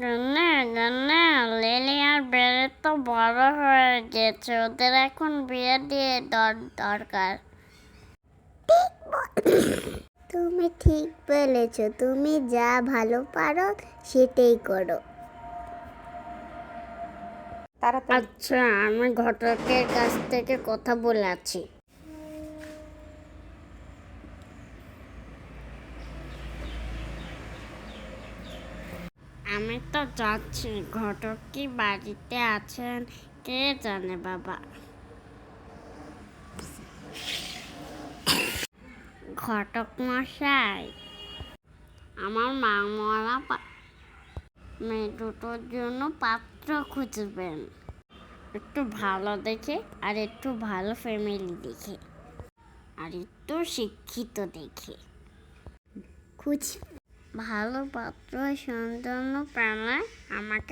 না না, লিলি আর বেলি তো বড় হয়ে গেছে, ওদের এখন বিয়ে দিয়ে দরকার। তুমি ঠিক বলেছ, তুমি যা ভালো পারো সেটাই করো। আচ্ছা, আমি ঘটকের কাছ থেকে কথা বলে আছি। আমি তো যাচ্ছি, ঘটক কি বাড়িতে আছেন কে জানে বাবা। ঘটক মশাই, আমার মা মরা মেয়ে দুটোর জন্য পাত্র খুঁজবেন, একটু ভালো দেখে, আর একটু ভালো ফ্যামিলি দেখে, আর একটু শিক্ষিত দেখে। খুঁজ ভালো পাত্র সন্তান পেলে আমাকে